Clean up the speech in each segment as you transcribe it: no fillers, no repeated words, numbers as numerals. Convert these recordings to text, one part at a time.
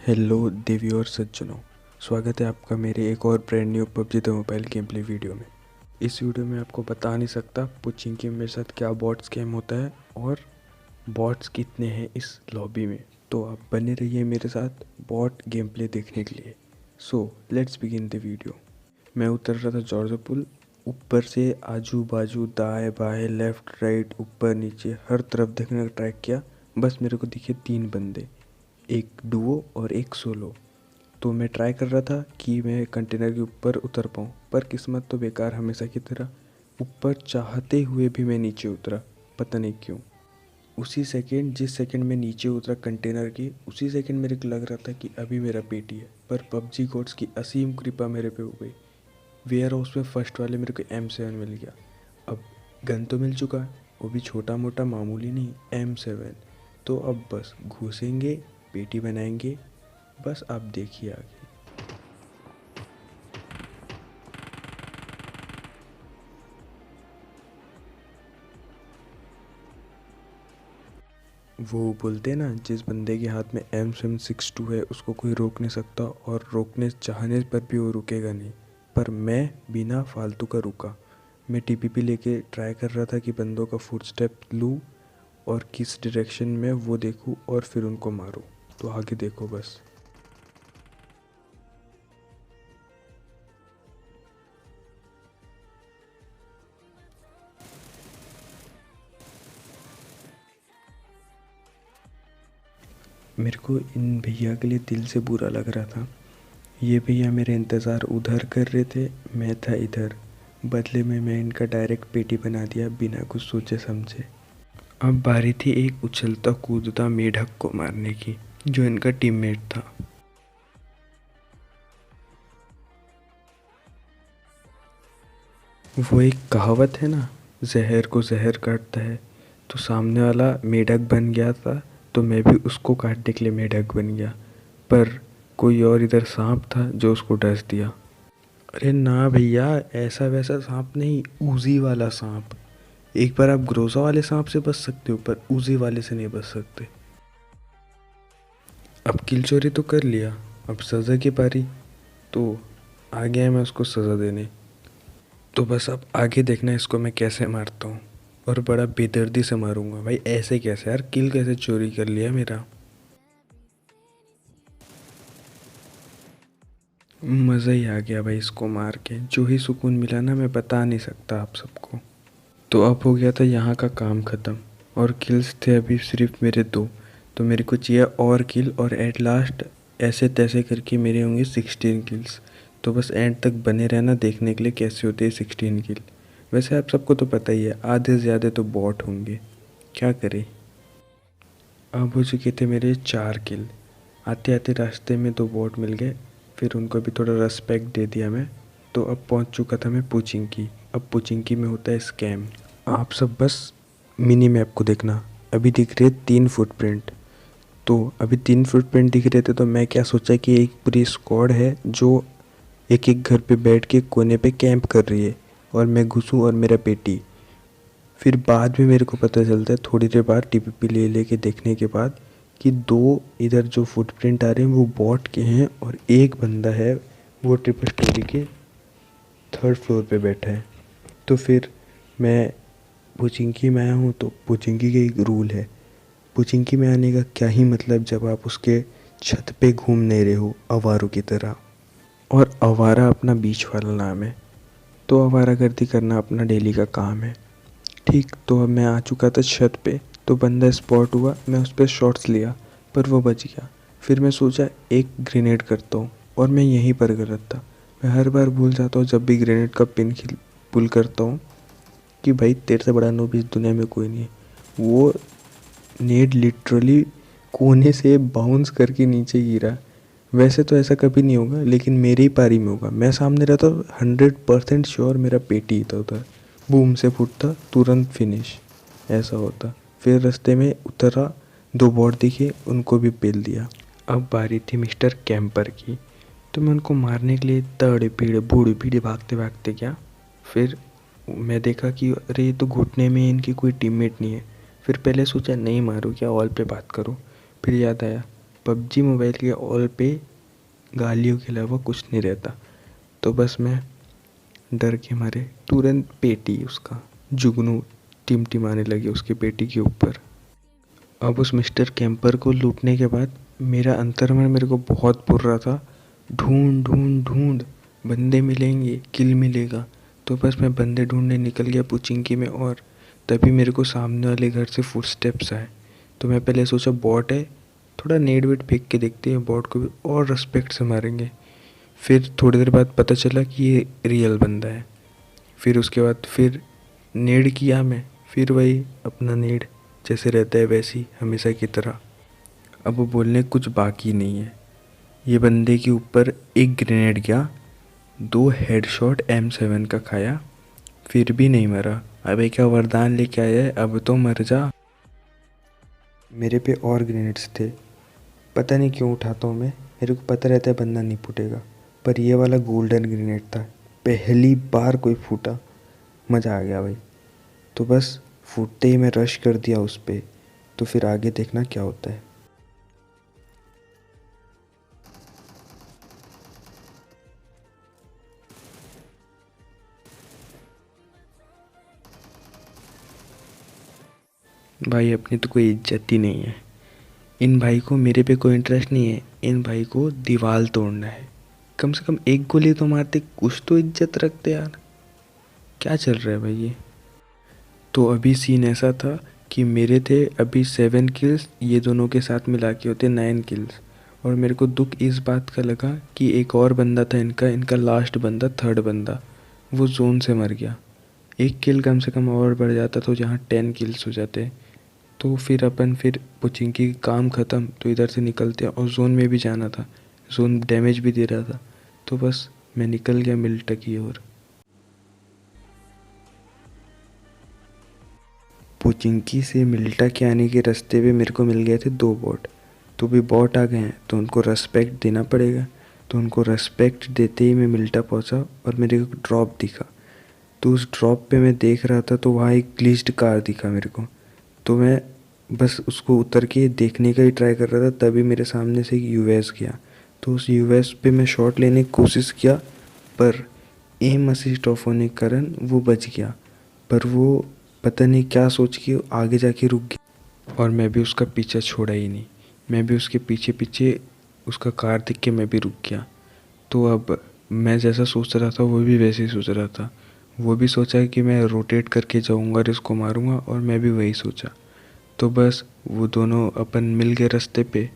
Hello देवी और सज्जनों, स्वागत है आपका मेरे एक और brand new PUBG the mobile game play video में। इस वीडियो में आपको बता नहीं सकता पुचिंकी मेरे साथ क्या बॉट्स गेम होता है और बॉट्स कितने हैं इस लॉबी में। तो आप बने रहिए मेरे साथ बॉट गेम प्ले देखने के लिए। So let's begin the video. मैं उतर रहा था जॉर्ज पुल, ऊपर से आजू बाजू दाएं बाएं लेफ़्ट राइट ऊपर नीचे हर तरफ देखने का ट्राई किया। बस मेरे को दिखे 3 बंदे, एक डुओ और एक सोलो। तो मैं ट्राई कर रहा था कि मैं कंटेनर के ऊपर उतर पाऊँ, पर किस्मत तो बेकार हमेशा की तरह। ऊपर चाहते हुए भी मैं नीचे उतरा, पता नहीं क्यों। उसी सेकंड जिस सेकंड मैं नीचे उतरा कंटेनर की, उसी सेकंड मेरे को लग रहा था कि अभी मेरा पेटी है, पर पबजी गॉड्स की असीम कृपा मेरे पे हो गई। वेयर हाउस में फर्स्ट वाले मेरे को M7 मिल गया। अब गन तो मिल चुका है, वो भी छोटा मोटा मामूली नहीं, M7। तो अब बस घुसेंगे, पेटी बनाएंगे, बस आप देखिए आगे। वो बोलते हैं ना, जिस बंदे के हाथ में M762 है उसको कोई रोक नहीं सकता, और रोकने चाहने पर भी वो रुकेगा नहीं। पर मैं बिना फालतू का रुका। मैं TPP लेके ट्राई कर रहा था कि बंदों का फुटस्टेप लूँ और किस डायरेक्शन में वो देखूँ और फिर उनको मारूँ। तो आगे देखो बस। मेरे को इन भैया के लिए दिल से बुरा लग रहा था। ये भैया मेरे इंतज़ार उधर कर रहे थे, मैं था इधर। बदले में मैं इनका डायरेक्ट पेटी बना दिया बिना कुछ सोचे समझे। अब बारी थी एक उछलता कूदता मेढक को मारने की, जो इनका टीममेट था। वो एक कहावत है ना, जहर को जहर काटता है। तो सामने वाला मेढक बन गया था, तो मैं भी उसको काटने के लिए मेढक बन गया। पर कोई और इधर सांप था जो उसको डस दिया। अरे ना भैया, ऐसा वैसा सांप नहीं, ऊजी वाला सांप। एक बार आप ग्रोजा वाले सांप से बच सकते हो, पर ऊजी वाले से नहीं बच सकते। अब किल चोरी तो कर लिया, अब सज़ा की पारी। तो आ गया है मैं उसको सज़ा देने। तो बस अब आगे देखना इसको मैं कैसे मारता हूँ, और बड़ा बेदर्दी से मारूंगा। भाई ऐसे कैसे यार, किल कैसे चोरी कर लिया मेरा। मज़ा ही आ गया भाई इसको मार के, जो ही सुकून मिला ना मैं बता नहीं सकता आप सबको। तो अब हो गया था यहाँ का काम ख़त्म, और किल्स थे अभी सिर्फ मेरे 2। तो मेरे को चाहिए और किल, और एट लास्ट ऐसे तैसे करके मेरे होंगे 16 किल्स। तो बस एंड तक बने रहना देखने के लिए कैसे होते हैं 16 किल। वैसे आप सबको तो पता ही है, आधे से ज़्यादा तो बॉट होंगे, क्या करें। अब हो चुके थे मेरे 4 किल। आते आते रास्ते में 2 बॉट मिल गए, फिर उनको भी थोड़ा रेस्पेक्ट दे दिया मैं। तो अब पहुंच चुका था मैं पुचिंकी। अब पुचिंकी में होता है स्कैम। आप सब बस मिनी मैप को देखना, अभी दिख रहे 3 फुटप्रिंट। तो अभी 3 फुटप्रिंट दिख रहे थे, तो मैं क्या सोचा कि एक पूरी स्क्वाड है जो एक एक घर पे बैठ के कोने पे कैंप कर रही है, और मैं घुसूँ और मेरा पेटी। फिर बाद में मेरे को पता चलता है थोड़ी देर बाद TPP ले लेके देखने के बाद कि 2 इधर जो फुटप्रिंट आ रहे हैं वो बॉट के हैं, और एक बंदा है वो ट्रिपल स्टोरी के 3rd फ्लोर पे बैठा है। तो फिर मैं पुचिंकी में आया हूँ, तो पुचिंकी का एक रूल है, पुचिंकी में आने का क्या ही मतलब जब आप उसके छत पे घूम नहीं रहे हो आवारों की तरह। और आवारा अपना बीच वाला नाम है, तो आवारागर्दी करना अपना डेली का काम है। ठीक, तो अब मैं आ चुका था छत पे, तो बंदा स्पॉट हुआ, मैं उस पर शॉट्स लिया, पर वो बच गया। फिर मैं सोचा एक ग्रेनेड करता हूँ, और मैं यहीं पर गलत था। मैं हर बार भूल जाता हूँ जब भी ग्रेनेड का पिन पुल करता हूँ कि भाई तेरे से बड़ा नूब इस दुनिया में कोई नहीं है। वो नेड लिटरली कोने से बाउंस करके नीचे गिरा। वैसे तो ऐसा कभी नहीं होगा, लेकिन मेरी ही पारी में होगा। मैं सामने रहता 100% श्योर मेरा पेटी ही था उधर, बूम से फूटता तुरंत फिनिश, ऐसा होता। फिर रास्ते में उतरा, 2 बॉट दिखे, उनको भी पेल दिया। अब बारी थी मिस्टर कैंपर की। तो मैं उनको मारने के लिए तड़े पीड़े बूढ़े पीड़े भागते भागते गया। फिर मैं देखा कि अरे ये तो घुटने में इनकी कोई टीममेट नहीं है। फिर पहले सोचा नहीं मारूँ क्या, ऑल पे बात करूँ। फिर याद आया पबजी मोबाइल के ऑल पे गालियों के अलावा कुछ नहीं रहता। तो बस मैं डर के मारे तुरंत पेटी उसका जुगनू टिमटिमाने लगे उसके पेटी के ऊपर। अब उस मिस्टर कैंपर को लूटने के बाद मेरा अंतर्मन मेरे को बहुत बोल रहा था, ढूंढ ढूंढ ढूंढ, बंदे मिलेंगे, किल मिलेगा। तो बस मैं बंदे ढूंढने निकल गया पुचिंकी में, और तभी मेरे को सामने वाले घर से फुटस्टेप्स आए। तो मैं पहले सोचा बॉट है, थोड़ा नेट वेट फेंक के देखते हैं, बॉट को भी और रिस्पेक्ट से मारेंगे। फिर थोड़ी देर बाद पता चला कि ये रियल बंदा है। फिर उसके बाद फिर नेड किया मैं, फिर वही अपना नेड जैसे रहता है वैसी हमेशा की तरह। अब वो बोलने कुछ बाकी नहीं है। ये बंदे के ऊपर एक ग्रेनेड गया, 2 हेडशॉट M7 का खाया, फिर भी नहीं मरा। अबे क्या वरदान लेके आया है, अब तो मर जा। मेरे पे और ग्रेनेड्स थे, पता नहीं क्यों उठाता हूँ मैं, मेरे को पता रहता है बंदा नहीं फूटेगा, पर ये वाला गोल्डन ग्रेनेड था, पहली बार कोई फूटा, मज़ा आ गया भाई। तो बस फूटते ही मैं रश कर दिया उस पे। तो फिर आगे देखना क्या होता है। भाई अपनी तो कोई इज्जत ही नहीं है। इन भाई को मेरे पे कोई इंटरेस्ट नहीं है, इन भाई को दीवार तोड़ना है। कम से कम एक गोली तो मारते, कुछ तो इज्जत रखते यार। क्या चल रहा है भाई ये। तो अभी सीन ऐसा था कि मेरे थे अभी 7 किल्स, ये दोनों के साथ मिला के होते 9 किल्स। और मेरे को दुख इस बात का लगा कि एक और बंदा था इनका इनका लास्ट बंदा, थर्ड बंदा, वो जोन से मर गया। एक किल कम से कम और बढ़ जाता तो जहाँ 10 किल्स हो जाते। तो फिर अपन फिर पुचिंकी काम ख़त्म, तो इधर से निकलते और जोन में भी जाना था, जोन डैमेज भी दे रहा था। तो बस मैं निकल गया मिल्टा की ओर। पुचिंकी से मिल्टा के आने के रास्ते पे मेरे को मिल गए थे 2 बॉट। तो भी बॉट आ गए हैं तो उनको रेस्पेक्ट देना पड़ेगा। तो उनको रेस्पेक्ट देते ही मैं मिल्टा पहुंचा और मेरे को ड्रॉप दिखा। तो उस ड्रॉप पे मैं देख रहा था तो वहाँ एक ग्लिच्ड कार दिखा मेरे को। तो मैं बस उसको उतर के देखने का ही ट्राई कर रहा था, तभी मेरे सामने से एक यूएस गया। तो उस यूएस पे मैं शॉट लेने की कोशिश किया, पर एम असिस्ट ऑफ होने के कारण वो बच गया। पर वो पता नहीं क्या सोच के आगे जाके रुक गया, और मैं भी उसका पीछा छोड़ा ही नहीं। मैं भी उसके पीछे पीछे उसका कार दिख के मैं भी रुक गया। तो अब मैं जैसा सोच रहा था वो भी वैसे ही सोच रहा था। वो भी सोचा कि मैं रोटेट करके जाऊंगा और इसको मारूंगा, और मैं भी वही सोचा। तो बस वो दोनों अपन मिल गए रास्ते पे,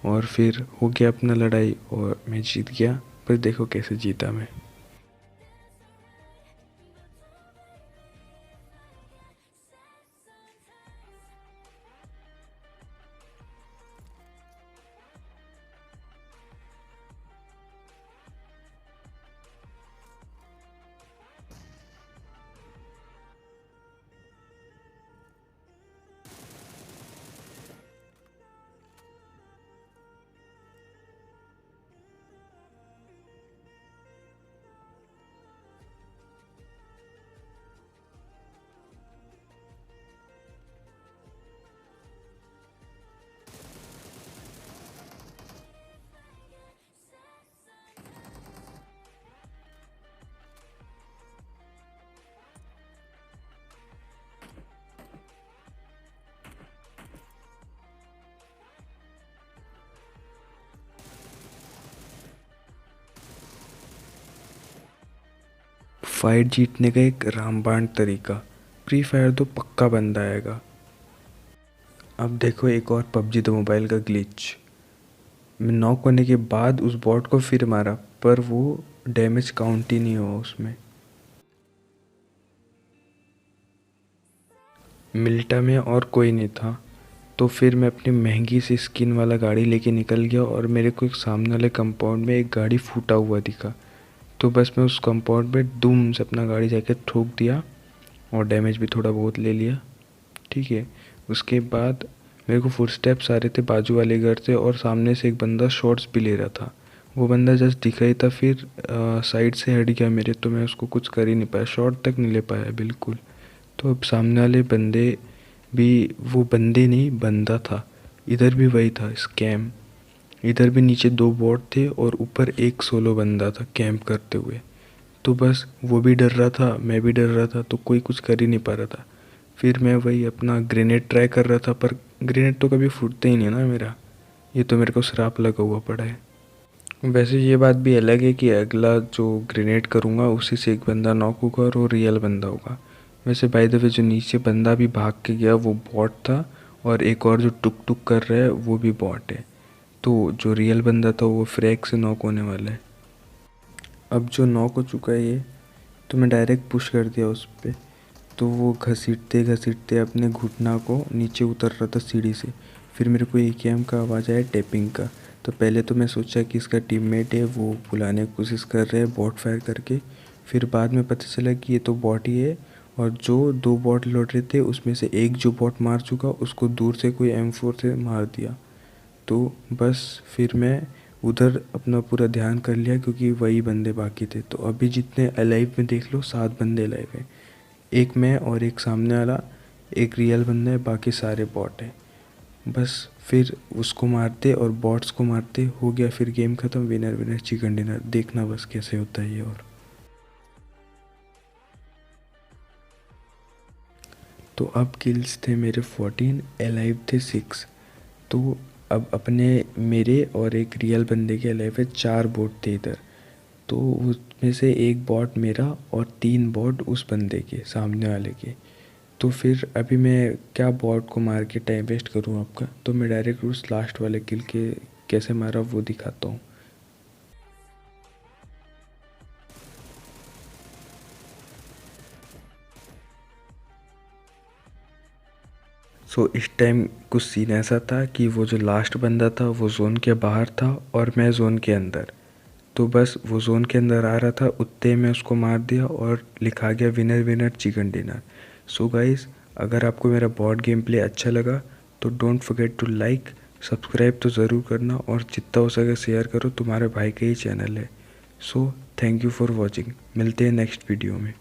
और फिर हो गया अपना लड़ाई और मैं जीत गया। पर देखो कैसे जीता मैं। 5 जीतने का एक रामबाण तरीका। फ्री फायर तो पक्का बंदा आएगा। अब देखो एक और पबजी द मोबाइल का ग्लिच। मैं नॉक होने के बाद उस बॉट को फिर मारा, पर वो डैमेज काउंट ही नहीं हुआ उसमें। मिल्टा में और कोई नहीं था। तो फिर मैं अपनी महंगी सी स्किन वाला गाड़ी लेके निकल गया, और मेरे को एक सामने वाले कंपाउंड में एक गाड़ी फूटा हुआ दिखा। तो बस मैं उस कंपाउंड में दुम से अपना गाड़ी जाके ठोक दिया, और डैमेज भी थोड़ा बहुत ले लिया। ठीक है। उसके बाद मेरे को फुटस्टेप्स आ रहे थे बाजू वाले घर से, और सामने से एक बंदा शॉट्स भी ले रहा था। वो बंदा जस्ट दिखा ही था, फिर साइड से हट गया मेरे, तो मैं उसको कुछ कर ही नहीं पाया, शॉट तक नहीं ले पाया बिल्कुल। तो अब सामने वाले बंदे भी, वो बंदे नहीं बंदा था, इधर भी वही था स्कैम। इधर भी नीचे 2 बॉट थे और ऊपर एक सोलो बंदा था कैंप करते हुए। तो बस वो भी डर रहा था, मैं भी डर रहा था, तो कोई कुछ कर ही नहीं पा रहा था। फिर मैं वही अपना ग्रेनेड ट्राई कर रहा था, पर ग्रेनेड तो कभी फूटते ही नहीं ना मेरा। ये तो मेरे को श्राप लगा हुआ पड़ा है। वैसे ये बात भी अलग है कि अगला जो ग्रेनेड करूँगा उसी से एक बंदा नॉक होगा और वो रियल बंदा होगा। वैसे बाय द वे जो नीचे बंदा भी भाग के गया वो बॉट था, और एक और जो टुक टुक कर रहा है वो भी बॉट है। तो जो रियल बंदा था वो फ्रैग से नॉक होने वाला है। अब जो नॉक हो चुका है ये, तो मैं डायरेक्ट पुश कर दिया उस पर। तो वो घसीटते घसीटते अपने घुटना को नीचे उतर रहा था सीढ़ी से। फिर मेरे को AKM का आवाज़ आया टैपिंग का। तो पहले तो मैं सोचा कि इसका टीममेट है, वो बुलाने की कोशिश कर रहे हैं बॉट फायर करके। फिर बाद में पता चला कि ये तो बॉट ही है, और जो 2 बॉट लौट रहे थे उसमें से एक जो बॉट मार चुका उसको दूर से कोई M4 से मार दिया। तो बस फिर मैं उधर अपना पूरा ध्यान कर लिया, क्योंकि वही बंदे बाकी थे। तो अभी जितने अलाइव में देख लो 7 बंदे अलाइव हैं, एक मैं और एक सामने वाला, एक रियल बंदा है, बाकी सारे बॉट हैं। बस फिर उसको मारते और बॉट्स को मारते हो गया, फिर गेम ख़त्म। Winner winner chicken dinner. देखना बस कैसे होता है ये। और तो अब किल्स थे मेरे 14, अलाइव थे 6। तो अब अपने मेरे और एक रियल बंदे के अलाइव है 4 बॉट थे इधर। तो उसमें से एक बॉट मेरा और 3 बॉट उस बंदे के सामने वाले के। तो फिर अभी मैं क्या बॉट को मार के टाइम वेस्ट करूँ आपका, तो मैं डायरेक्ट उस लास्ट वाले किल के कैसे मारा वो दिखाता हूँ। सो इस टाइम कुछ सीन ऐसा था कि वो जो लास्ट बंदा था वो जोन के बाहर था और मैं जोन के अंदर। तो बस वो जोन के अंदर आ रहा था, उतने में उसको मार दिया और लिखा गया winner winner chicken dinner. So guys, अगर आपको मेरा बॉट गेम प्ले अच्छा लगा तो don't forget to like, subscribe तो ज़रूर करना, और जितना हो सके शेयर करो, तुम्हारे भाई का ही चैनल है। So thank you for watching. मिलते हैं नेक्स्ट वीडियो में।